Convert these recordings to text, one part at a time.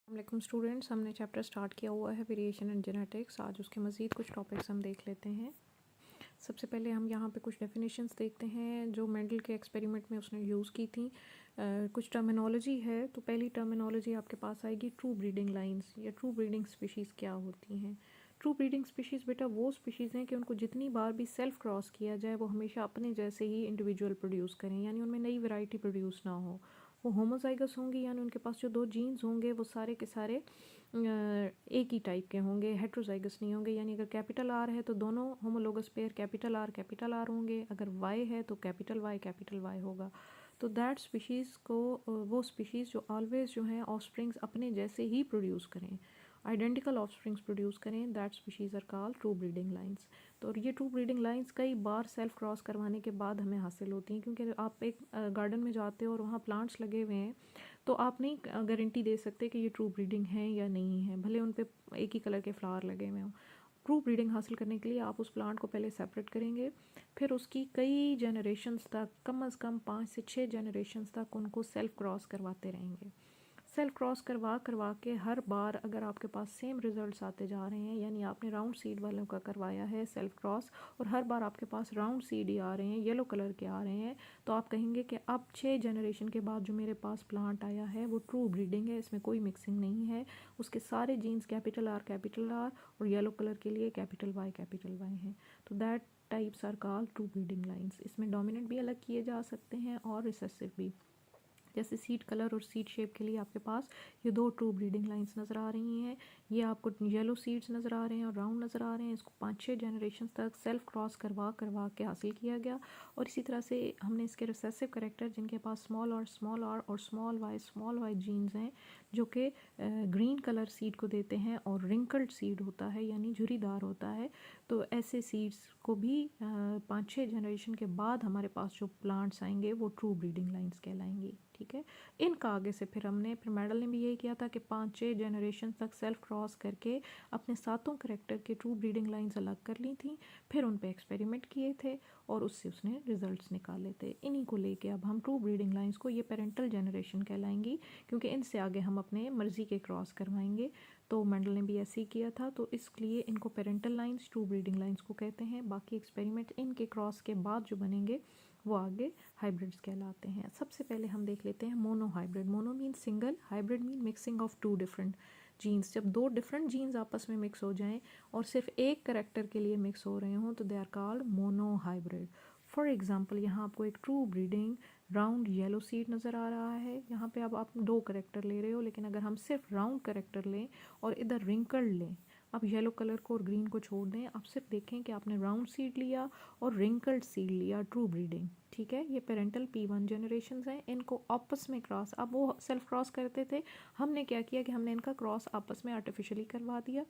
वालेकुम स्टूडेंट्स, हमने chapter start किया हुआ है वेरिएशन एंड जेनेटिक्स। आज उसके मज़ीद कुछ टॉपिक्स हम देख लेते हैं। सबसे पहले हम यहाँ पे कुछ डेफिनेशंस देखते हैं जो मेंडल के एक्सपेरिमेंट में उसने यूज़ की थी। कुछ टर्मिनोलॉजी है। तो पहली टर्मिनोलॉजी आपके पास आएगी ट्रू ब्रीडिंग लाइंस या ट्रू ब्रीडिंग स्पीशीज़ क्या होती हैं। ट्रू ब्रीडिंग स्पीशीज़ बेटा वो स्पीशीज़ हैं कि उनको जितनी बार भी सेल्फ क्रॉस किया जाए वो हमेशा अपने जैसे ही इंडिविजुअल प्रोड्यूस करें, यानी उनमें नई वैरायटी प्रोड्यूस ना हो। वो होमोजाइगस होंगी, यानी उनके पास जो दो जीन्स होंगे वो सारे के सारे एक ही टाइप के होंगे, हेट्रोजाइगस नहीं होंगे। यानी अगर कैपिटल आर है तो दोनों होमोलोगस पेयर कैपिटल आर होंगे, अगर वाई है तो कैपिटल वाई होगा। तो दैट स्पीशीज़ को वो स्पीशीज़ जो ऑलवेज जो हैं ऑफस्प्रिंग्स अपने जैसे ही प्रोड्यूस करें, आइडेंटिकल ऑफस्प्रिंग्स प्रोड्यूस करें, that species are called true breeding lines. तो ये ट्रू ब्रीडिंग लाइंस कई बार सेल्फ क्रॉस करवाने के बाद हमें हासिल होती हैं, क्योंकि आप एक गार्डन में जाते हो और वहाँ प्लांट्स लगे हुए हैं तो आप नहीं गारंटी दे सकते कि ये ट्रू ब्रीडिंग है या नहीं है, भले उन पे एक ही कलर के फ्लावर लगे हुए हों। ट्रू ब्रीडिंग हासिल करने के लिए आप उस प्लांट को पहले सेपरेट करेंगे, फिर उसकी कई जनरेशन्स तक, कम अज़ कम 5 से 6 जनरेशन्स तक उनको सेल्फ क्रॉस करवाते रहेंगे। सेल्फ क्रॉस करवा करवा के हर बार अगर आपके पास सेम रिजल्ट्स आते जा रहे हैं, यानी आपने राउंड सीड वालों का करवाया है सेल्फ क्रॉस और हर बार आपके पास राउंड सीड ही आ रहे हैं, येलो कलर के आ रहे हैं, तो आप कहेंगे कि अब 6 जनरेशन के बाद जो मेरे पास प्लांट आया है वो ट्रू ब्रीडिंग है, इसमें कोई मिक्सिंग नहीं है, उसके सारे जीन्स कैपिटल आर और येलो कलर के लिए कैपिटल वाई हैं। तो that types are called true breeding lines. इसमें डोमिनेंट भी अलग किए जा सकते हैं और रिसेसिव भी। जैसे सीड कलर और सीड शेप के लिए आपके पास ये दो ट्रू ब्रीडिंग लाइंस नज़र आ रही हैं। ये आपको येलो सीड्स नज़र आ रहे हैं और राउंड नज़र आ रहे हैं। इसको 5-6 जनरेशन तक सेल्फ क्रॉस करवा के हासिल किया गया। और इसी तरह से हमने इसके रिसेसिव करेक्टर जिनके पास स्मॉल आर और स्मॉल वाई जीन्स हैं, जो कि ग्रीन कलर सीड को देते हैं और रिंकल्ड सीड होता है, यानी झुरीदार होता है। तो ऐसे सीड्स को भी 5-6 जनरेशन के बाद हमारे पास जो प्लांट्स आएंगे वो ट्रू ब्रीडिंग लाइंस कहलाएंगी। ठीक है, इनका आगे से फिर मेडल ने भी यही किया था कि 5-6 जनरेशन तक सेल्फ क्रॉस करके अपने सातों करेक्टर के ट्रू ब्रीडिंग लाइंस अलग कर ली थी, फिर उन पे एक्सपेरिमेंट किए थे और उससे उसने रिजल्ट्स निकाले थे। इन्हीं को लेके अब हम ट्रू ब्रीडिंग लाइंस को ये पेरेंटल जनरेशन कहलाएंगी, क्योंकि इनसे आगे हम अपने मर्जी के क्रॉस करवाएंगे। तो मेंडल ने भी ऐसे ही किया था, तो इसलिए इनको parental lines true breeding lines को कहते हैं। बाकी एक्सपेरिमेंट इनके क्रॉस के बाद जो बनेंगे वो आगे हाइब्रिड्स कहलाते हैं। सबसे पहले हम देख लेते हैं mono hybrid. Mono mean single, hybrid mean mixing of two different genes. जब दो डिफरेंट जीन्स आपस में मिक्स हो जाएं और सिर्फ एक करेक्टर के लिए मिक्स हो रहे हों तो they are called mono hybrid. For example यहाँ आपको एक true breeding round yellow seed नज़र आ रहा है। यहाँ पे अब आप दो करेक्टर ले रहे हो, लेकिन अगर हम सिर्फ राउंड करेक्टर लें और इधर रिंकल्ड लें, आप येलो कलर को और ग्रीन को छोड़ दें, आप सिर्फ देखें कि आपने राउंड सीड लिया और रिंकल्ड सीड लिया, ट्रू ब्रीडिंग। ठीक है, ये पेरेंटल P1 जनरेशन्स हैं। इनको आपस में क्रॉस, अब वो सेल्फ क्रॉस करते थे, हमने क्या किया कि हमने इनका क्रॉस आपस में आर्टिफिशियली करवा दिया,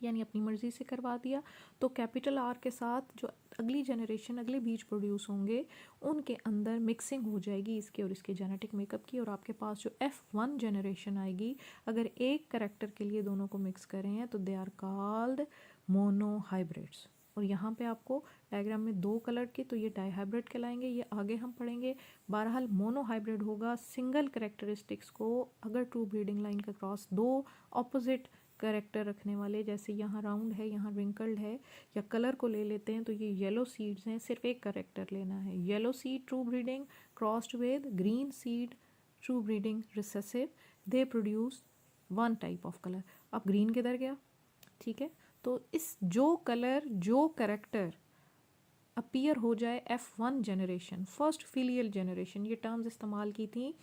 यानी अपनी मर्ज़ी से करवा दिया। तो कैपिटल आर के साथ जो अगली जनरेशन, अगले बीज प्रोड्यूस होंगे, उनके अंदर मिक्सिंग हो जाएगी इसके और इसके जेनेटिक मेकअप की, और आपके पास जो F1 जनरेशन आएगी, अगर एक करेक्टर के लिए दोनों को मिक्स करें हैं तो they are called mono hybrids. और यहाँ पे आपको डायग्राम में दो कलर के, तो ये डाई हाइब्रिड कहलाएंगे, ये आगे हम पढ़ेंगे। बहरहाल मोनो हाइब्रिड होगा सिंगल करेक्टरिस्टिक्स को, अगर ट्रू ब्रीडिंग लाइन का क्रॉस दो ऑपोजिट करेक्टर रखने वाले, जैसे यहाँ राउंड है, यहाँ रिंकल्ड है, या कलर को ले लेते हैं तो ये येलो सीड्स हैं, सिर्फ एक करेक्टर लेना है। Yellow seed true breeding crossed with green seed true breeding recessive, they produce one type of colour. अब ग्रीन किधर गया? ठीक है, तो इस जो कलर जो करेक्टर अपीयर हो जाए F1 generation, first filial generation, ये टर्म्स इस्तेमाल की थी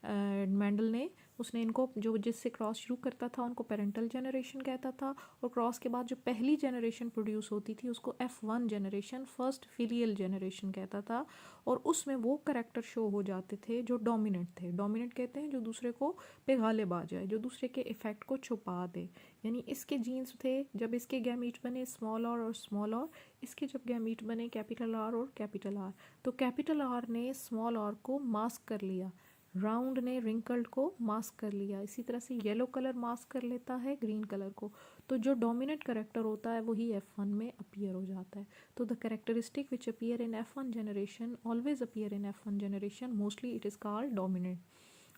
मेंडल ने। उसने इनको जो जिससे क्रॉस शुरू करता था उनको पेरेंटल जनरेशन कहता था, और क्रॉस के बाद जो पहली जनरेशन प्रोड्यूस होती थी उसको F1 generation, first filial generation कहता था। और उसमें वो करेक्टर शो हो जाते थे जो डोमिनेंट थे। डोमिनेंट कहते हैं जो दूसरे को पे गालिब आ जाए, जो दूसरे के इफ़ेक्ट को छुपा दे। यानी इसके जीन्स थे, जब इसके गैमीट बने स्मॉल और स्मॉल और, इसके जब गैमीट बने कैपिटल आर और कैपिटल आर, तो कैपिटल आर ने स्मॉल आर को मास्क कर लिया, राउंड ने रिंकल्ड को मास्क कर लिया। इसी तरह से येलो कलर मास्क कर लेता है ग्रीन कलर को, तो जो डोमिनेंट करेक्टर होता है वही F1 में अपीयर हो जाता है। तो the characteristic which appear in F1 generation always appear in F1 generation, mostly it is called dominant.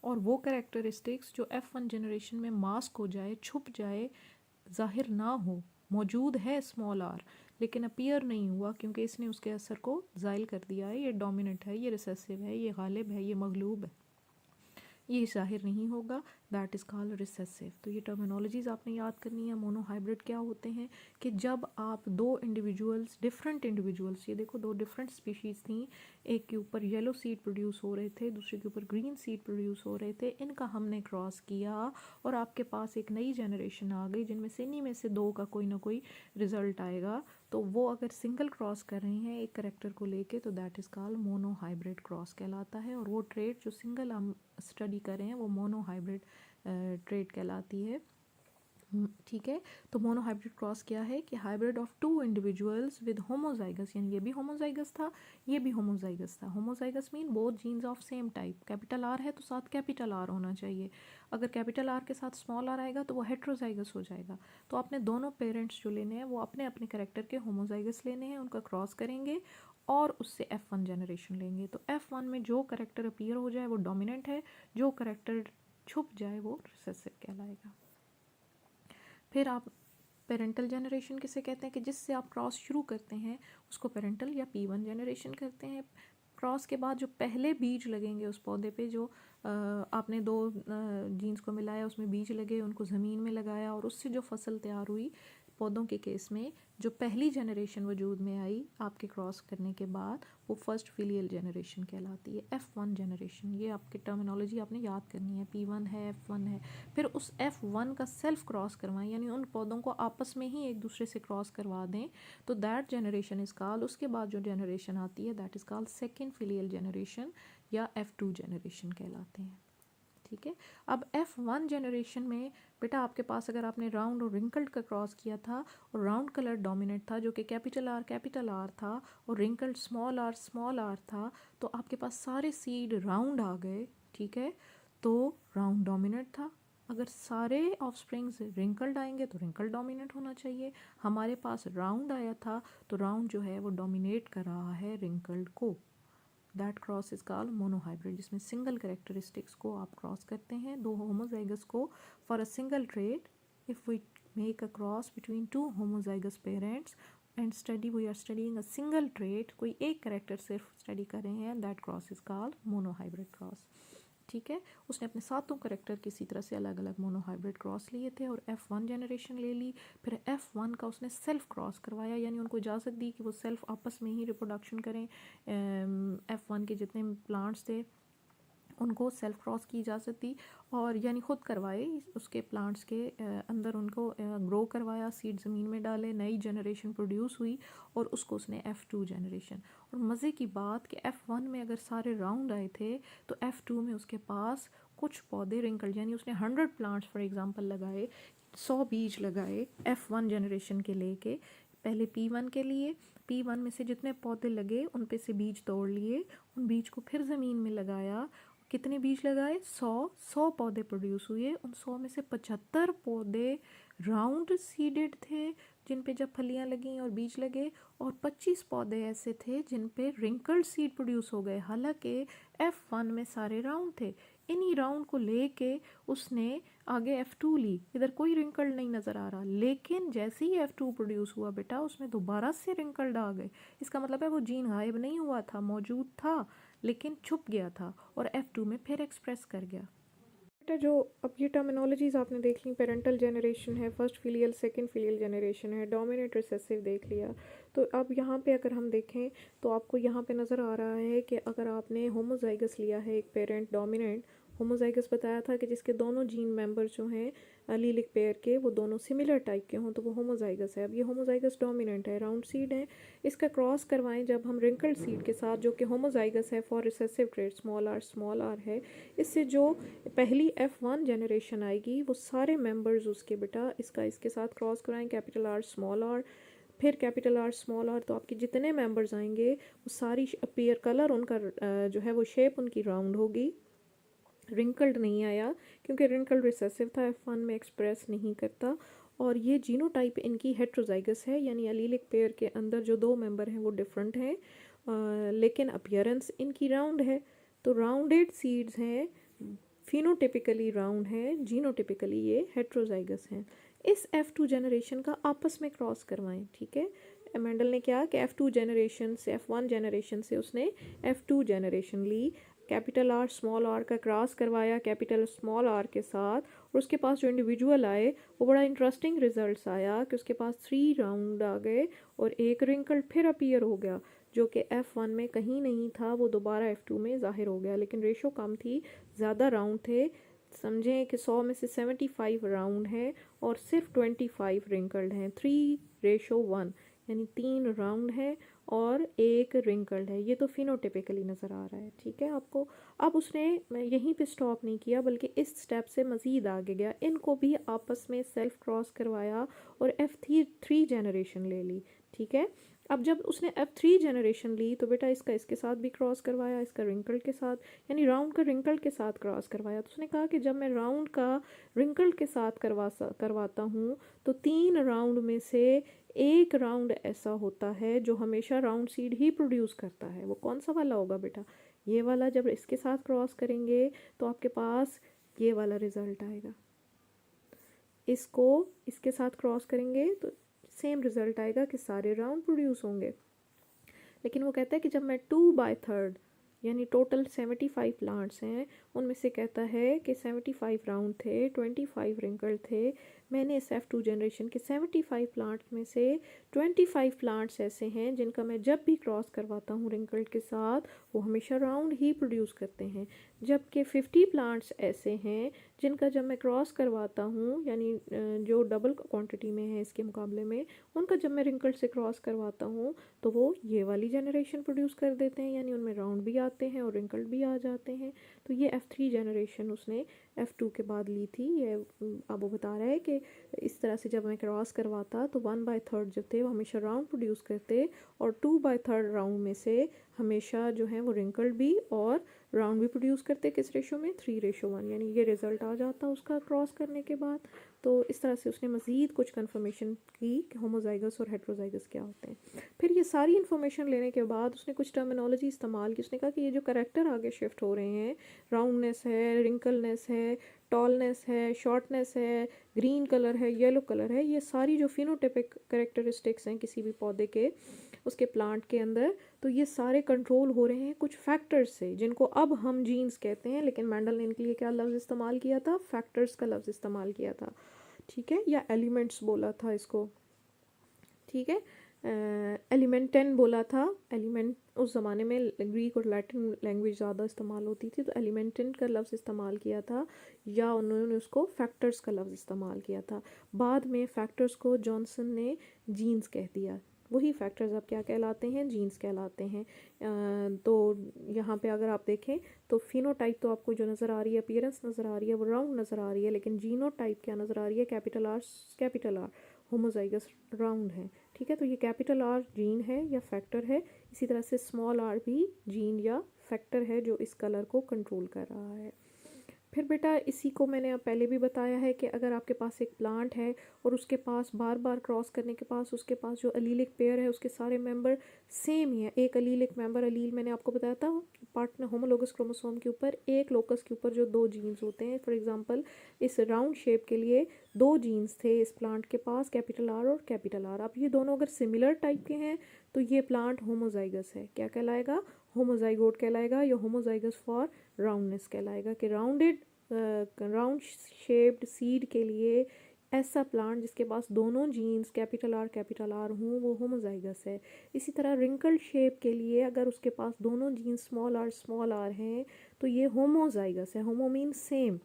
और वो कैरेक्टरिस्टिक्स जो F1 जनरेशन में मास्क हो जाए, छुप जाए, ज़ाहिर ना हो, मौजूद है स्मॉल आर लेकिन अपीयर नहीं हुआ क्योंकि इसने उसके असर को ज़ाइल कर दिया है, ये डोमिनेंट है, ये रिसेसिव है, ये गालिब है, ये मगलूब है, ये ज़ाहिर नहीं होगा, दैट इज़ कॉल्ड रिसेसिव। तो ये टर्मिनोलॉजीज़ आपने याद करनी है। मोनो हाइब्रिड क्या होते हैं कि जब आप दो इंडिविजुअल्स, डिफरेंट इंडिविजुअल्स, ये देखो दो डिफरेंट स्पीशीज़ थी, एक के ऊपर येलो सीड प्रोड्यूस हो रहे थे, दूसरे के ऊपर ग्रीन सीड प्रोड्यूस हो रहे थे, इनका हमने क्रॉस किया और आपके पास एक नई जनरेशन आ गई जिनमें से इन्हीं में से दो का कोई ना कोई रिजल्ट आएगा। तो वो अगर सिंगल क्रॉस कर रहे हैं एक करेक्टर को लेके तो that is called mono hybrid cross कहलाता है। और वो ट्रेड जो सिंगल हम स्टडी कर रहे हैं वो मोनो हाइब्रिड ट्रेड कहलाती है। ठीक है, तो मोनो हाइब्रिड क्रॉस क्या है कि hybrid of two individuals with homozygous, यानी ये भी होमोजाइगस था, ये भी होमोजाइगस था। Homozygous mean both genes of same type. Capital R है तो साथ कैपिटल आर होना चाहिए, अगर कैपिटल आर के साथ स्मॉल आर आएगा तो वो हेट्रोजाइगस हो जाएगा। तो आपने दोनों पेरेंट्स जो लेने हैं वो अपने अपने करेक्टर के होमोजाइगस लेने हैं, उनका क्रॉस करेंगे और उससे F1 जनरेशन लेंगे। तो F1 में जो करेक्टर अपीयर हो जाए वो डोमिनेंट है, जो करेक्टर छुप जाए वो रिसेसिव कहलाएगा। फिर आप पेरेंटल जनरेशन किसे कहते हैं कि जिससे आप क्रॉस शुरू करते हैं उसको पेरेंटल या P1 जनरेशन करते हैं। क्रॉस के बाद जो पहले बीज लगेंगे उस पौधे पे, जो आपने दो जीन्स को मिलाया, उसमें बीज लगे, उनको ज़मीन में लगाया और उससे जो फसल तैयार हुई, पौधों के केस में जो पहली जनरेशन वजूद में आई आपके क्रॉस करने के बाद, वो फर्स्ट फिलियल जनरेशन कहलाती है, F1 जनरेशन। ये आपकी टर्मिनोलॉजी आपने याद करनी है, P1 है, F1 है। फिर उस F1 का सेल्फ क्रॉस करवाएं, यानी उन पौधों को आपस में ही एक दूसरे से क्रॉस करवा दें, तो दैट जनरेशन इज़ कॉल्ड, उसके बाद जो जनरेशन आती है that is called second filial generation या F2 जनरेशन कहलाते हैं। ठीक है, अब F1 जनरेशन में बेटा आपके पास अगर आपने राउंड और रिंकल्ड का क्रॉस किया था और राउंड कलर डोमिनेट था जो कि कैपिटल आर था और रिंकल्ड स्मॉल आर था, तो आपके पास सारे सीड राउंड आ गए। ठीक है, तो राउंड डोमिनेट था। अगर सारे ऑफस्प्रिंग्स रिंकल्ड आएंगे तो रिंकल्ड डोमिनेट होना चाहिए। हमारे पास राउंड आया था तो राउंड जो है वो डोमिनेट कर रहा है रिंकल्ड को। That cross is called monohybrid, जिसमें सिंगल कैरेक्टरिस्टिक्स को आप क्रॉस करते हैं, दो होमोजाइगस को for a single trait. If we make a cross between two homozygous parents and study we are studying a single trait, कोई एक करेक्टर सिर्फ स्टडी कर रहे हैं, that cross is called monohybrid cross. ठीक है, उसने अपने सातों करेक्टर किसी तरह से अलग अलग मोनोहाइब्रिड क्रॉस लिए थे और F1 जनरेशन ले ली। फिर F1 का उसने सेल्फ क्रॉस करवाया, यानी उनको इजाज़त दी कि वो सेल्फ आपस में ही रिप्रोडक्शन करें। F1 के जितने प्लांट्स थे उनको सेल्फ क्रॉस की इजाज़त दी और यानी ख़ुद करवाए, उसके प्लांट्स के अंदर उनको ग्रो करवाया, सीड ज़मीन में डाले, नई जनरेशन प्रोड्यूस हुई और उसको उसने F2 जनरेशन। और मज़े की बात कि F1 में अगर सारे राउंड आए थे तो F2 में उसके पास कुछ पौधे रिंकल्ड, यानी उसने 100 प्लांट्स फॉर एग्ज़ाम्पल लगाए, 100 बीज लगाए F1 जनरेशन के लेके, पहले P1 के लिए। P1 में से जितने पौधे लगे उन पे से बीज तोड़ लिए, उन बीज को फिर ज़मीन में लगाया। कितने बीज लगाए? 100 पौधे प्रोड्यूस हुए। उन 100 में से 75 पौधे राउंड सीडेड थे जिन पे जब फलियां लगी और बीज लगे, और 25 पौधे ऐसे थे जिन पे रिंकल्ड सीड प्रोड्यूस हो गए। हालांकि F1 में सारे राउंड थे। इन्हीं राउंड को लेके उसने आगे F2 ली, इधर कोई रिंकल्ड नहीं नज़र आ रहा, लेकिन जैसे ही F2 प्रोड्यूस हुआ बेटा उसमें दोबारा से रिंकल्ड आ गए। इसका मतलब है वो जीन गायब नहीं हुआ था, मौजूद था लेकिन छुप गया था और F2 में फिर एक्सप्रेस कर गया। बेटा जो अब ये टर्मिनोलॉजीज़ आपने देख ली, पेरेंटल जनरेशन है, first filial second filial generation है, डोमिनेंट रिसेसिव देख लिया। तो अब यहाँ पे अगर हम देखें तो आपको यहाँ पे नज़र आ रहा है कि अगर आपने होमोजाइगस लिया है, एक पेरेंट डोमिनेंट होमोजाइगस बताया था कि जिसके दोनों जीन मेंबर जो हैं अलीलिक पेयर के वो दोनों सिमिलर टाइप के हों तो वो होमोजाइगस है। अब ये होमोजाइगस डोमिनेंट है, राउंड सीड है, इसका क्रॉस करवाएं जब हम रिंकल्ड सीड के साथ जो कि होमोजाइगस है for recessive trait small R है, इससे जो पहली F1 जनरेशन आएगी वो सारे मेंबर्स उसके बेटा इसके साथ क्रॉस कराएं, कैपिटल आर स्मॉल आर, फिर कैपिटल आर स्मॉल आर, तो आपके जितने मेंबर्स आएंगे वो सारी अपीयर कलर उनका जो है वो शेप उनकी राउंड होगी। रिंकल्ड नहीं आया क्योंकि रिंकल्ड रिसेसिव था, F1 में एक्सप्रेस नहीं करता। और ये जीनोटाइप इनकी हेट्रोजाइगस है, यानी अलीलिक पेयर के अंदर जो दो मेंबर हैं वो डिफरेंट हैं, लेकिन अपीयरेंस इनकी राउंड है। तो राउंडेड सीड्स हैं फिनोटिपिकली राउंड हैं, जीनोटिपिकली ये हेट्रोजाइगस हैं। इस F2 जनरेशन का आपस में क्रॉस करवाएं, ठीक है। मेंडल ने क्या कि F2 जनरेशन से F1 जनरेशन से उसने F2 जनरेशन ली, कैपिटल आर स्मॉल आर का क्रॉस करवाया कैपिटल स्मॉल आर के साथ, और उसके पास जो इंडिविजुअल आए वो बड़ा इंटरेस्टिंग रिजल्ट्स आया कि उसके पास 3 राउंड आ गए और एक रिंकल फिर अपीयर हो गया जो कि F1 में कहीं नहीं था, वो दोबारा F2 में ज़ाहिर हो गया, लेकिन रेशो कम थी, ज़्यादा राउंड थे। समझें कि 100 में से 75 राउंड हैं और सिर्फ 25 रिंकल्ड हैं, 3:1 यानी 3 राउंड है और एक रिंकल्ड है। ये तो फिनोटिपिकली नज़र आ रहा है, ठीक है आपको। अब उसने यहीं पे स्टॉप नहीं किया बल्कि इस स्टेप से मज़ीद आगे गया, इनको भी आपस में सेल्फ क्रॉस करवाया और F3 जनरेशन ले ली, ठीक है। अब जब उसने F3 जनरेशन ली तो बेटा इसका इसके साथ भी क्रॉस करवाया, इसका रिंकल के साथ, यानी राउंड का रिंकल के साथ क्रॉस करवाया। तो उसने कहा कि जब मैं राउंड का रिंकल के साथ करवाता हूँ तो 3 राउंड में से एक राउंड ऐसा होता है जो हमेशा राउंड सीड ही प्रोड्यूस करता है। वो कौन सा वाला होगा बेटा? ये वाला। जब इसके साथ क्रॉस करेंगे तो आपके पास ये वाला रिज़ल्ट आएगा, इसको इसके साथ क्रॉस करेंगे तो सेम रिज़ल्ट आएगा कि सारे राउंड प्रोड्यूस होंगे। लेकिन वो कहता है कि जब मैं 2/3 यानी टोटल 75 प्लांट्स हैं, उनमें से कहता है कि 75 राउंड थे, 25 रिंकल थे। मैंने इस F2 जनरेशन के 75 प्लांट्स में से 25 प्लांट्स ऐसे हैं जिनका मैं जब भी क्रॉस करवाता हूँ रिंकल के साथ वो हमेशा राउंड ही प्रोड्यूस करते हैं, जबकि 50 प्लांट्स ऐसे हैं जिनका जब मैं क्रॉस करवाता हूँ यानी जो डबल क्वांटिटी में है इसके मुकाबले में, उनका जब मैं रिंकल से क्रॉस करवाता हूँ तो वो ये वाली जनरेशन प्रोड्यूस कर देते हैं, यानी उनमें राउंड भी आते हैं और रिंकल भी आ जाते हैं। तो ये F3 जनरेशन उसने F2 के बाद ली थी। ये अब वो बता रहा है कि इस तरह से जब मैं क्रॉस करवाता तो 1/3 जो थे वो हमेशा राउंड प्रोड्यूस करते और 2/3 राउंड में से हमेशा जो है वो रिंकल्ड भी और राउंड भी प्रोड्यूस करते। किस रेशो में? 3:1, यानी ये रिज़ल्ट आ जाता उसका क्रॉस करने के बाद। तो इस तरह से उसने मज़ीद कुछ कन्फर्मेशन की कि होमोजाइगस और हेट्रोजाइगस क्या होते हैं। फिर ये सारी इन्फॉर्मेशन लेने के बाद उसने कुछ टर्मिनोलॉजी इस्तेमाल की। उसने कहा कि ये जो करैक्टर आगे शिफ्ट हो रहे हैं, राउंडनेस है, रिंकलनेस है, टॉलनेस है, शॉर्टनेस है, ग्रीन कलर है, येलो कलर है, ये सारी जो फिनोटिपिक करेक्टरिस्टिक्स हैं किसी भी पौधे के, उसके प्लांट के अंदर, तो ये सारे कंट्रोल हो रहे हैं कुछ फैक्टर्स से जिनको अब हम जीन्स कहते हैं, लेकिन मैंडल ने इनके लिए क्या लफ्ज़ इस्तेमाल किया था? फैक्टर्स का लफ्ज़ इस्तेमाल किया था, ठीक है, या एलिमेंट्स बोला था इसको, ठीक है। एलिमेंटन बोला था। एलिमेंट उस ज़माने में ग्रीक और लैटिन लैंग्वेज ज़्यादा इस्तेमाल होती थी, तो एलिमेंटन का लफ्ज़ इस्तेमाल किया था, या उन्होंने उसको फैक्टर्स का लफ्ज़ इस्तेमाल किया था। बाद में फैक्टर्स को जॉनसन ने जीन्स कह दिया। वही फैक्टर्स अब क्या कहलाते हैं? जीन्स कहलाते हैं। तो यहाँ पे अगर आप देखें तो फिनोटाइप तो आपको जो नज़र आ रही है, अपीयरेंस नज़र आ रही है, वो राउंड नज़र आ रही है, लेकिन जीनोटाइप क्या नज़र आ रही है? कैपिटल आर होमोजाइगस राउंड है, ठीक है। तो ये कैपिटल आर जीन है या फैक्टर है, इसी तरह से स्मॉल आर भी जीन या फैक्टर है जो इस कलर को कंट्रोल कर रहा है। फिर बेटा इसी को मैंने अब पहले भी बताया है कि अगर आपके पास एक प्लांट है और उसके पास बार बार क्रॉस करने के पास उसके पास जो अलीलिक पेयर है उसके सारे मेंबर सेम ही है, एक अलीलिक मेंबर, अलील मैंने आपको बताया था पार्टनर होमोलोगस क्रोमोसोम के ऊपर एक लोकस के ऊपर जो 2 जीन्स होते हैं। फॉर एग्जांपल इस राउंड शेप के लिए 2 जीन्स थे इस प्लांट के पास, कैपिटल आर और कैपिटल आर। अब ये दोनों अगर सिमिलर टाइप के हैं तो ये प्लांट होमोजाइगस है। क्या कहलाएगा? होमोजाइगोट कहलाएगा, या होमोजाइगस फॉर राउंडनेस कहलाएगा कि राउंड शेप्ड सीड के लिए ऐसा प्लांट जिसके पास दोनों जीन्स कैपिटल आर हों वो होमोजाइगस है। इसी तरह रिंकल्ड शेप के लिए अगर उसके पास दोनों जीन्स स्मॉल आर हैं तो ये होमोजाइगस है। होमो मीन सेम,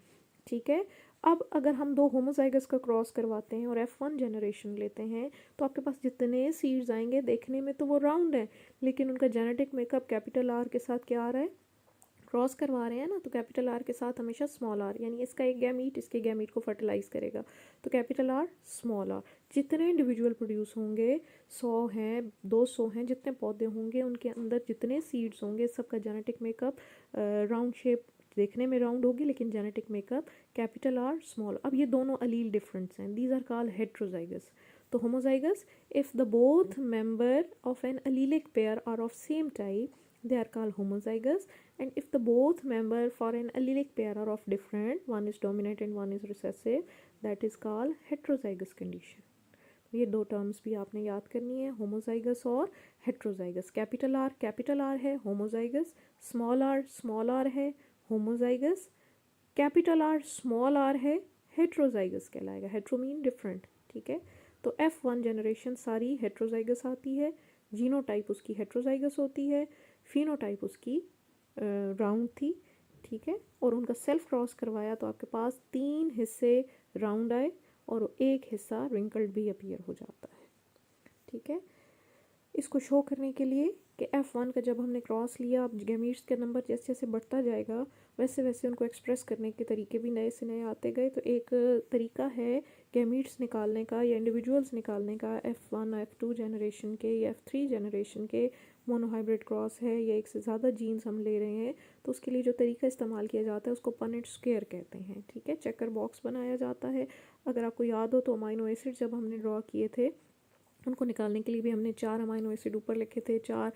ठीक है। अब अगर हम 2 होमोजाइगस का क्रॉस करवाते हैं और F1 जनरेशन लेते हैं तो आपके पास जितने सीड्स आएंगे देखने में तो वो राउंड है, लेकिन उनका जेनेटिक मेकअप कैपिटल आर के साथ क्या आ रहा है? क्रॉस करवा रहे हैं ना, तो कैपिटल आर के साथ हमेशा स्मॉल आर, यानी इसका एक गैमीट इसके गैमीट को फर्टिलाइज करेगा, तो कैपिटल आर स्मॉल आर। जितने इंडिविजुअल प्रोड्यूस होंगे 100 हैं 200 हैं, जितने पौधे होंगे उनके अंदर जितने सीड्स होंगे सबका जेनेटिक मेकअप राउंड शेप देखने में राउंड होगी लेकिन genetic makeup capital R small. अब ये दोनों अलील डिफरेंट्स हैं, दीज आर कॉल्ड हेट्रोजाइगस। तो homozygous if the both member of an allelic pair are of same type they are called homozygous. And if the both member for an allelic pair are of different, one is dominant and one is recessive, that is called heterozygous condition. ये दो terms भी आपने याद करनी है, homozygous और heterozygous. Capital R है homozygous, small R है homozygous, capital R small R है हेट्रोजाइगस कहलाएगा. Hetero mean different. ठीक है, तो F1 जनरेशन सारी हेट्रोजाइगस आती है. जीनोटाइप उसकी हेट्रोजाइगस होती है, फिनोटाइप उसकी राउंड थी. ठीक है, और उनका सेल्फ क्रॉस करवाया तो आपके पास 3 हिस्से राउंड आए और एक हिस्सा रिंकल्ड भी अपीयर हो जाता है. ठीक है, इसको शो करने के लिए कि F1 का जब हमने क्रॉस लिया, अब गैमीट्स का नंबर जैसे जैसे बढ़ता जाएगा वैसे वैसे उनको एक्सप्रेस करने के तरीके भी नए से नए आते गए. तो एक तरीका है गैमीट्स निकालने का या इंडिविजुअल्स निकालने का, F1 F2 जनरेशन के या F3 जनरेशन के, मोनोहाइब्रिड क्रॉस है या एक से ज़्यादा जीन्स हम ले रहे हैं, तो उसके लिए जो तरीका इस्तेमाल किया जाता है उसको पनेट स्क्वायर कहते हैं. ठीक है, चेकर बॉक्स बनाया जाता है. अगर आपको याद हो तो अमाइनो एसिड जब हमने ड्रॉ किए थे उनको निकालने के लिए भी हमने 4 अमाइनो एसिड ऊपर लिखे थे, 4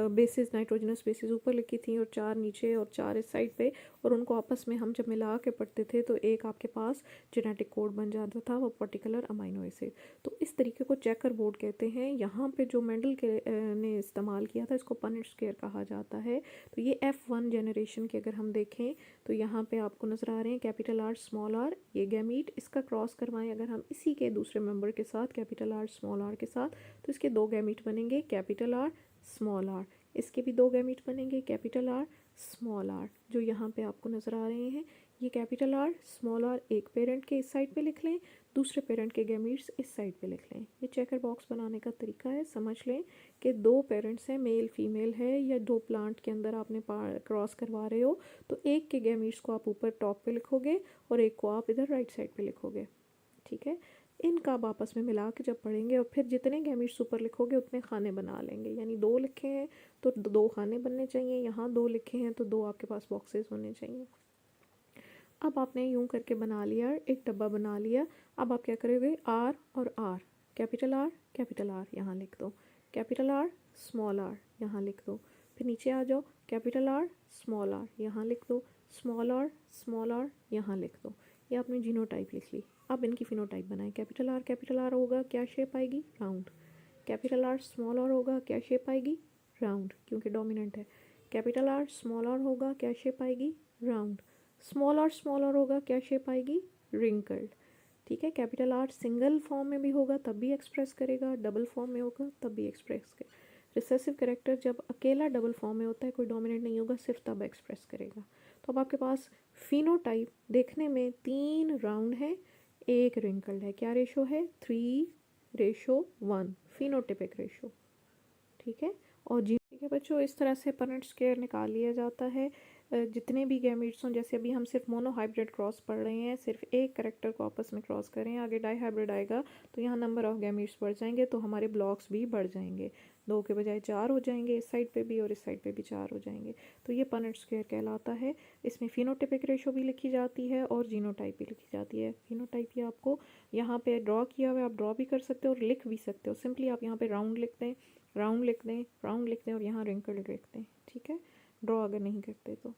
बेसिस नाइट्रोजनस बेसिस ऊपर लिखी थी और 4 नीचे और 4 इस साइड पे, और उनको आपस में हम जब मिला के पढ़ते थे तो एक आपके पास जेनेटिक कोड बन जाता था, वो पर्टिकुलर अमाइनो एसिड. तो इस तरीके को चेकर बोर्ड कहते हैं. यहाँ पे जो मेंडल के ने इस्तेमाल किया था इसको पनेट स्क्वायर कहा जाता है. तो ये F1 जनरेशन के अगर हम देखें तो यहाँ पे आपको नज़र आ रहे हैं कैपिटल आर स्मॉल आर, ये गैमीट. इसका क्रॉस करवाएं अगर हम इसी के दूसरे मेंबर के साथ कैपिटल आर स्मॉल आर के साथ, तो इसके 2 गैमीट बनेंगे कैपिटल आर स्मॉल आर. इसके भी 2 गैमीट बनेंगे कैपिटल आर स्मॉल आर, जो यहाँ पे आपको नज़र आ रहे हैं. ये कैपिटल आर स्मॉल आर एक पेरेंट के इस साइड पे लिख लें, दूसरे पेरेंट के गैमीट्स इस साइड पे लिख लें. ये चेकर बॉक्स बनाने का तरीका है. समझ लें कि 2 पेरेंट्स हैं, मेल फीमेल है, या 2 प्लांट के अंदर आपने क्रॉस करवा रहे हो, तो एक के गैमीट्स को आप ऊपर टॉप पे लिखोगे और एक को आप इधर राइट साइड पे लिखोगे. ठीक है, इनका आप आपस में मिला के जब पढ़ेंगे और फिर जितने गैमीट्स ऊपर लिखोगे उतने खाने बना लेंगे. यानी 2 लिखे हैं तो 2 खाने बनने चाहिए, यहाँ 2 लिखे हैं तो 2 आपके पास बॉक्सेस होने चाहिए. अब आपने यूं करके बना लिया, एक डब्बा बना लिया. अब आप क्या करोगे, आर और आर, कैपिटल आर यहाँ लिख दो, कैपिटल आर स्मॉल आर यहाँ लिख दो. फिर नीचे आ जाओ, कैपिटल आर स्मॉल आर यहाँ लिख दो, स्मॉल आर यहाँ लिख दो. ये आपने जीनोटाइप लिख ली. अब इनकी फिनोटाइप बनाएं. कैपिटल आर होगा क्या शेप आएगी, round. Capital R small R होगा क्या शेप आएगी, राउंड, क्योंकि डोमिनेंट है. कैपिटल आर स्मॉल आर होगा क्या शेप आएगी, राउंड. स्मॉल आर होगा क्या शेप आएगी, रिंकल्ड. ठीक है, कैपिटल आर सिंगल फॉर्म में भी होगा तब भी एक्सप्रेस करेगा, डबल फॉर्म में होगा तब भी एक्सप्रेस करेगा. रिसेसिव कैरेक्टर जब अकेला डबल फॉर्म में होता है, कोई डोमिनेंट नहीं होगा, सिर्फ तब एक्सप्रेस करेगा. तो अब आपके पास फिनोटाइप देखने में 3 राउंड है, एक रिंकल्ड है. क्या रेशो है, 3:1 फिनोटिपिक रेशो. ठीक है, और ठीक है बच्चों, इस तरह से पनेट स्क्वायर निकाल लिया जाता है. जितने भी गैमीट्स हों, जैसे अभी हम सिर्फ मोनोहाइब्रिड क्रॉस पढ़ रहे हैं, सिर्फ एक करेक्टर को आपस में क्रॉस करें, आगे डाईहाइब्रिड आएगा तो यहाँ नंबर ऑफ गैमीट्स बढ़ जाएंगे, तो हमारे ब्लॉक्स भी बढ़ जाएंगे. 2 के बजाय 4 हो जाएंगे, इस साइड पे भी और इस साइड पे भी 4 हो जाएंगे. तो ये पनेट स्क्वायर कहलाता है. इसमें फिनोटिपिक रेशो भी लिखी जाती है और जीनोटाइप भी लिखी जाती है. फिनोटाइप ये आपको यहाँ पे ड्रॉ किया हुआ है, आप ड्रॉ भी कर सकते हो और लिख भी सकते हो. सिंपली आप यहाँ पे राउंड लिख दें और यहाँ रिंकल्ड लिख दें. ठीक है, ड्रॉ अगर नहीं करते तो.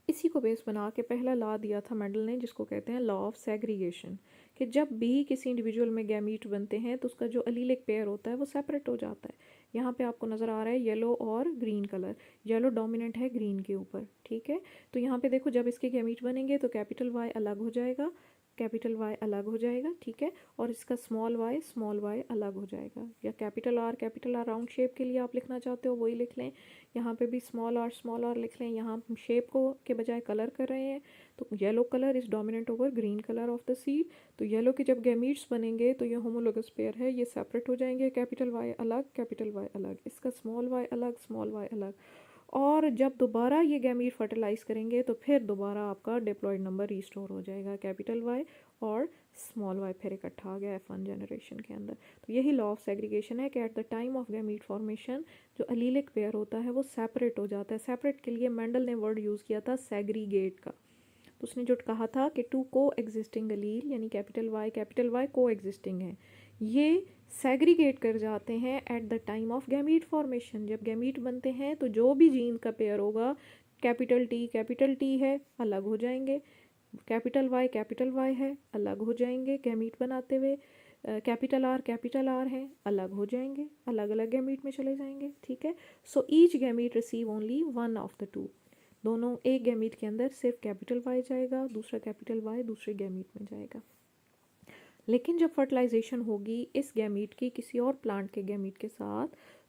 इसी को बेस बना के पहला लॉ दिया था मेंडल ने, जिसको कहते हैं लॉ ऑफ सेग्रीगेशन, कि जब भी किसी इंडिविजुअल में गैमीट बनते हैं तो उसका जो अलीलिक पेयर होता है वो सेपरेट हो जाता है. यहाँ पे आपको नज़र आ रहा है येलो और ग्रीन कलर, येलो डोमिनेंट है ग्रीन के ऊपर. ठीक है, तो यहाँ पे देखो जब इसके गैमीट बनेंगे तो कैपिटल वाई अलग हो जाएगा, कैपिटल वाई अलग हो जाएगा. ठीक है, और इसका स्मॉल वाई अलग हो जाएगा. या कैपिटल आर राउंड शेप के लिए आप लिखना चाहते हो वही लिख लें. यहाँ पे भी स्मॉल आर लिख लें. यहाँ शेप को के बजाय कलर कर रहे हैं, तो yellow colour is dominant over green colour of the seed. तो येलो के जब गैमीट्स बनेंगे तो ये होमोलोगस पेयर है, ये सेपरेट हो जाएंगे, कैपिटल वाई अलग, इसका स्मॉल वाई अलग. और जब दोबारा ये गैमीट फर्टिलाइज करेंगे तो फिर दोबारा आपका डिप्लॉयड नंबर रिस्टोर हो जाएगा, कैपिटल वाई और स्मॉल वाई फिर इकट्ठा आ गया F1 जनरेशन के अंदर. तो यही लॉ ऑफ सेग्रीगेशन है कि at the time of gamete formation जो अलीलिक पेयर होता है वो सेपरेट हो जाता है. सेपरेट के लिए मेंडल ने वर्ड यूज़ किया था सेग्रीगेट का. तो उसने जो कहा था कि 2 को एग्जिस्टिंग अलील, यानी कैपिटल वाई को एग्जिस्टिंग है, ये सेग्रीगेट कर जाते हैं at the time of gamete formation. जब गैमीट बनते हैं तो जो भी जीन का पेयर होगा, कैपिटल टी है, अलग हो जाएंगे, कैपिटल वाई है, अलग हो जाएंगे गैमीट बनाते हुए, कैपिटल आर है, अलग हो जाएंगे, अलग अलग गैमीट में चले जाएंगे। ठीक है, so each gamete receive only one of the two. दोनों एक गैमीट के अंदर सिर्फ कैपिटल वाई जाएगा, दूसरा कैपिटल वाई दूसरे गैमीट में जाएगा। लेकिन जब फर्टिलाइजेशन होगी इस गैमीट की किसी और प्लांट के गैमीट के साथ,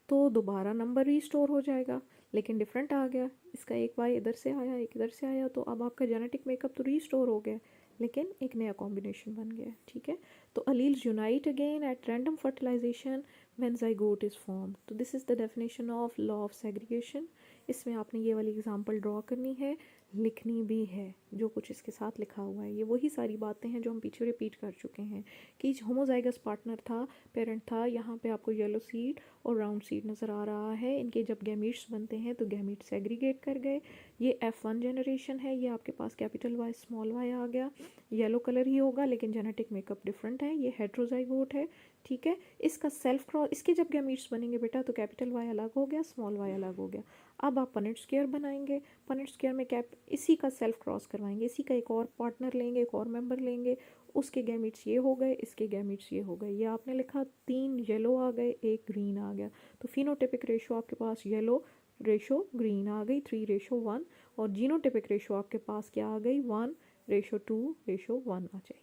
तो दोबारा नंबर रीस्टोर हो जाएगा, लेकिन डिफरेंट आ गया। इसका एक वाई इधर से आया, एक इधर से आया, तो अब आपका जेनेटिक मेकअप तो रीस्टोर हो गया, लेकिन एक नया कॉम्बिनेशन बन गया। ठीक है, तो alleles unite again at random fertilization when zygote is form. तो this is the definition of law of segregation. इसमें आपने ये वाली एग्जांपल ड्रॉ करनी है, लिखनी भी है, जो कुछ इसके साथ लिखा हुआ है। ये वही सारी बातें हैं जो हम पीछे रिपीट कर चुके हैं कि होमोजाइगस पार्टनर था, पेरेंट था, यहाँ पे आपको येलो सीड और राउंड सीड नज़र आ रहा है। इनके जब गैमीट्स बनते हैं तो गैमीट सेग्रीगेट कर गए। ये F1 जनरेशन है, ये आपके पास कैपिटल वाई स्मॉल वाई आ गया, येलो कलर ही होगा लेकिन जेनेटिक मेकअप डिफरेंट है। ये हेट्रोजाइगोट है। ठीक है, इसका सेल्फ क्रॉस, इसके जब गैमीट्स बनेंगे बेटा तो कैपिटल वाई अलग हो गया, स्मॉल वाई अलग हो गया। अब आप पनेट स्क्वायर बनाएंगे, पनेट स्क्वायर में कैप इसी का सेल्फ क्रॉस करवाएंगे, इसी का एक और पार्टनर लेंगे, एक और मेंबर लेंगे, उसके गैमीट्स ये हो गए, इसके गैमीट्स ये हो गए। ये आपने लिखा 3 येलो आ गए, 1 ग्रीन आ गया, तो फिनोटिपिक रेशो आपके पास येलो रेशो ग्रीन आ गई 3:1, और जीनोटिपिक रेशो आपके पास क्या आ गई 1:2:1 आ जाएगी।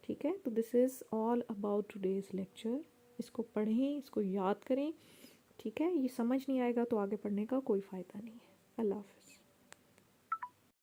ठीक है, तो this is all about today's lecture. इसको पढ़ें, इसको याद करें। ठीक है, ये समझ नहीं आएगा तो आगे पढ़ने का कोई फ़ायदा नहीं है। अल्लाह हाफ़िज़।